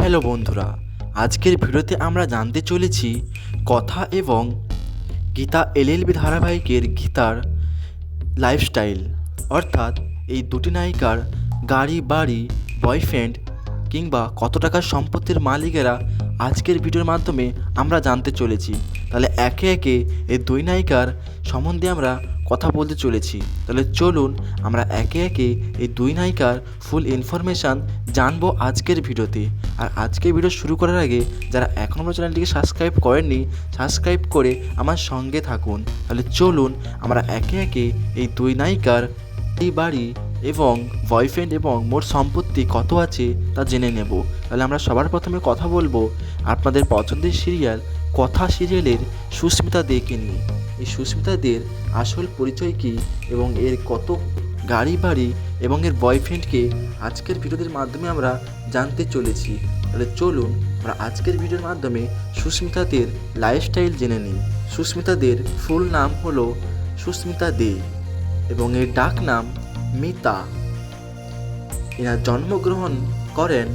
Hello বন্ধুরা, আজকের ভিডিওতে আমরা জানতে চলেছি কথা এবং গীতা এলএলবি ধারাবাহিকের গীতার লাইফস্টাইল, অর্থাৎ এই দুটি নায়িকার গাড়ি, বাড়ি, বয়ফ্রেন্ড কিংবা কত টাকার সম্পত্তির মালিকেরা আজকের ভিডিওর মাধ্যমে আমরা জানতে চলেছি। তাহলে একে একে এই দুই নায়িকার সম্বন্ধে আমরা কথা বলতে চলেছি। তাহলে চলুন আমরা একে একে এই দুই নায়িকার ফুল ইনফরমেশান জানবো আজকের ভিডিওতে। আর আজকের ভিডিও শুরু করার আগে যারা এখনও আমার চ্যানেলটিকে সাবস্ক্রাইব করেননি, সাবস্ক্রাইব করে আমার সঙ্গে থাকুন। তাহলে চলুন আমরা একে একে এই দুই নায়িকার এই বাড়ি এবং বয়ফ্রেন্ড এবং মোট সম্পত্তি কত আছে তা জেনে নেব। তাহলে আমরা সবার প্রথমে কথা বলবো আপনাদের পছন্দের সিরিয়াল কথা সিরিয়ালের সুস্মিতা দেকে নিয়ে। এই সুস্মিতা দের আসল পরিচয় কী এবং এর কত গাড়ি, বাড়ি এবং এর বয়ফ্রেন্ডকে আজকের ভিডিওদের মাধ্যমে আমরা জানতে চলেছি। তাহলে চলুন আমরা আজকের ভিডিওর মাধ্যমে সুস্মিতা দের লাইফস্টাইল জেনে নিই। সুস্মিতা দের ফুল নাম হলো সুস্মিতা দে এবং এর ডাক নাম মিতা। এনার জন্মগ্রহণ করেন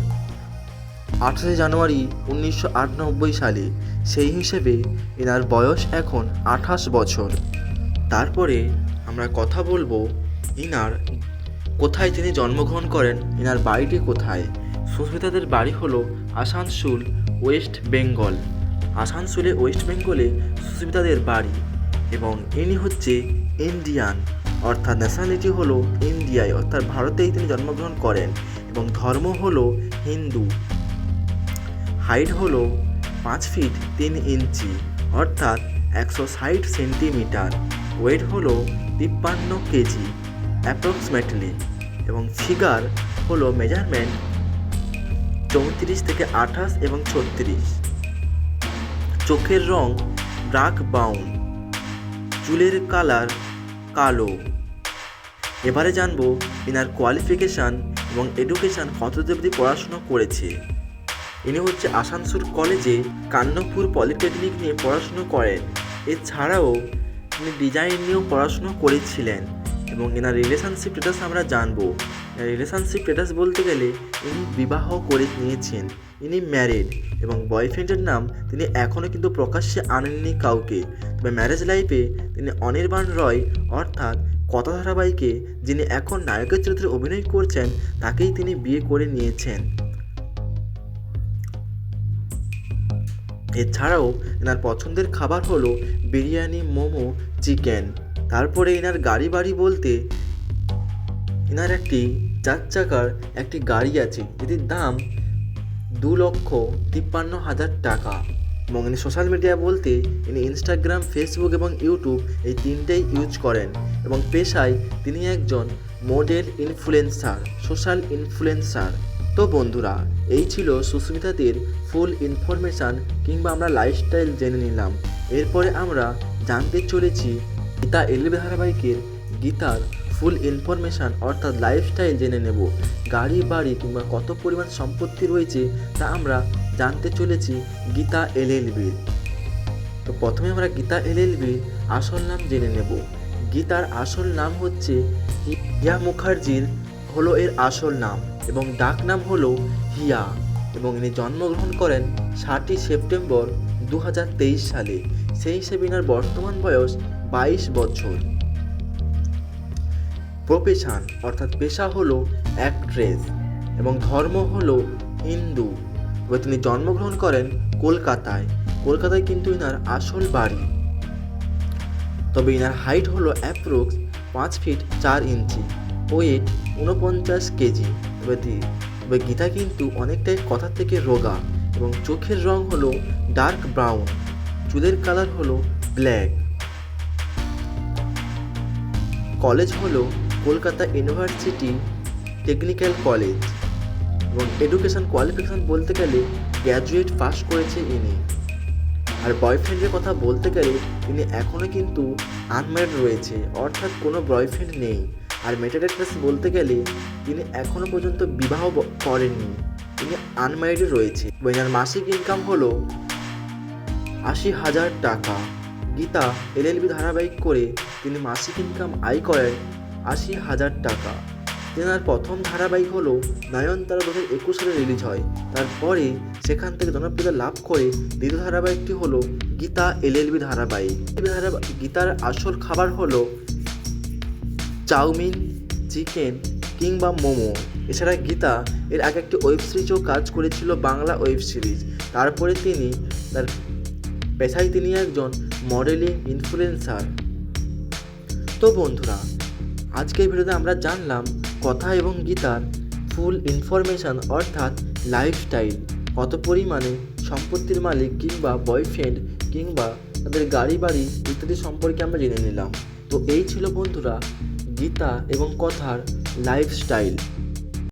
28 জানুয়ারি 1998 সালে। সেই হিসেবে এনার বয়স এখন 28 বছর। তারপরে আমরা কথা বলবো ইনার কোথায় তিনি জন্মগ্রহণ করেন, এনার বাড়িটি কোথায়। সুস্মিতাদের বাড়ি হলো আসানসোল, ওয়েস্ট বেঙ্গল। আসানসোলে ওয়েস্ট বেঙ্গলে সুস্মিতাদের বাড়ি এবং ইনি হচ্ছে ইন্ডিয়ান, অর্থাৎ ন্যাশনালিটি হলো ইন্ডিয়ায়, অর্থাৎ ভারতেই তিনি জন্মগ্রহণ করেন এবং ধর্ম হলো হিন্দু। হাইট হলো 5 ফিট 3 ইঞ্চি, অর্থাৎ 160 সেন্টিমিটার। ওয়েট হলো 53 কেজি অ্যাপ্রক্সিমেটলি এবং ফিগার হলো মেজারমেন্ট 34 থেকে 28 এবং 36। চোখের রং ডার্ক ব্রাউন, চুলের কালার কালো। এবারে জানবো এনার কোয়ালিফিকেশান এবং এডুকেশান কত অবধি পড়াশুনো করেছে। ইনি হচ্ছে আসানসোল কলেজে কান্নপুর পলিটেকনিক নিয়ে পড়াশুনো করেন। এছাড়াও তিনি ডিজাইন নিয়েও পড়াশুনো করেছিলেন এবং এনার রিলেশনশিপ স্ট্যাটাস আমরা জানবো। রিলেশনশিপ স্ট্যাটাস বলতে গেলে ইনি বিবাহ করে নিয়েছেন, ইনি ম্যারিড এবং বয়ফ্রেন্ডের নাম তিনি এখনও কিন্তু প্রকাশ্যে আনেননি কাউকে। তবে ম্যারেজ লাইফে তিনি অনির্বাণ রয়, অর্থাৎ কথা ধারাবাহিকে যিনি এখন নায়কের চরিত্রে অভিনয় করছেন তাকেই তিনি বিয়ে করে নিয়েছেন। এছাড়াও এনার পছন্দের খাবার হলো বিরিয়ানি, মোমো, চিকেন। তারপরে এনার গাড়ি, বাড়ি বলতে এনার একটি 4 চাকার একটি গাড়ি আছে যেটির দাম 2,53,000 টাকা। এবং ইনি সোশ্যাল মিডিয়া বলতে ইনি ইনস্টাগ্রাম, ফেসবুক এবং ইউটিউব এই তিনটেই ইউজ করেন এবং পেশায় তিনি একজন মডেল, ইনফ্লুয়েন্সার, সোশ্যাল ইনফ্লুয়েন্সার। তো বন্ধুরা, এই ছিল সুস্মিতাদের ফুল ইনফরমেশান কিংবা আমরা লাইফস্টাইল জেনে নিলাম। এরপরে আমরা জানতে চলেছি গীতা এলএলবি ধারাবাহিকের গীতার ফুল ইনফরমেশান, অর্থাৎ লাইফস্টাইল জেনে নেব। গাড়ি, বাড়ি কিংবা কত পরিমাণ সম্পত্তি রয়েছে তা আমরা জানতে চলেছি গীতা এলএলবির। তো প্রথমে আমরা গীতা এলএলবির আসল নাম জেনে নেব। গীতার আসল নাম হচ্ছে হিয়া মুখার্জির হলো এর আসল নাম এবং ডাক নাম হলো হিয়া এবং ইনি জন্মগ্রহণ করেন 7 সেপ্টেম্বর 2023 সালে। সেই হিসেবে ইনার বর্তমান বয়স 22 বছর। প্রফেশন অর্থাৎ পেশা হলো অ্যাক্ট্রেস এবং ধর্ম হলো হিন্দু। তবে তিনি জন্মগ্রহণ করেন কলকাতায়। কলকাতায় কিন্তু ইনার আসল বাড়ি। তবে ইনার হাইট হলো অ্যাপ্রক্স 5 ফিট 4 ইঞ্চি, ওয়েট 49 কেজি। তবে গীতা কিন্তু অনেকটাই কথা থেকে রোগা এবং চোখের রং হলো ডার্ক ব্রাউন, চুলের কালার হলো ব্ল্যাক। কলেজ হলো কলকাতা ইউনিভার্সিটি টেকনিক্যাল কলেজ এবং এডুকেশন কোয়ালিফিকেশান বলতে গেলে গ্র্যাজুয়েট পাস করেছে ইনি। আর বয়ফ্রেন্ডের কথা বলতে গেলে তিনি এখনও কিন্তু আনম্যারিড রয়েছে, অর্থাৎ কোনো বয়ফ্রেন্ড নেই। আর ম্যারিটাল স্ট্যাটাস বলতে গেলে তিনি এখনও পর্যন্ত বিবাহ করেননি, তিনি আনম্যারিড রয়েছে। এনার মাসিক ইনকাম হলো 80,000 টাকা। গীতা এলএলবি ধারাবাহিক করে তিনি মাসিক ইনকাম আয় করেন 80,000 টাকা। তেনার প্রথম ধারাবাহিক হলো নয়নতারা 2021 সালে রিলিজ হয়। তারপরে সেখান থেকে জনপ্রিয়তা লাভ করে দ্বিতীয় ধারাবাহিকটি হলো গীতা এলএলবি ধারাবাহিক। গীতার আসল খাবার হলো চাউমিন, চিকেন কিংবা মোমো। এছাড়া গীতা এর আগে একটি ওয়েব সিরিজও কাজ করেছিল, বাংলা ওয়েব সিরিজ। তারপরে তিনি তার পেশায় তিনি একজন মডেলিং ইনফ্লুয়েন্সার। তো বন্ধুরা, আজকের ভিডিওতে আমরা জানলাম কথা এবং গীতার ফুল ইনফরমেশান, অর্থাৎ লাইফস্টাইল, কত পরিমাণে সম্পত্তির মালিক কিংবা বয়ফ্রেন্ড কিংবা তাদের গাড়ি বাড়ি ইত্যাদি সম্পর্কে আমরা জেনে নিলাম। তো এই ছিল বন্ধুরা গীতা এবং কথার লাইফস্টাইল।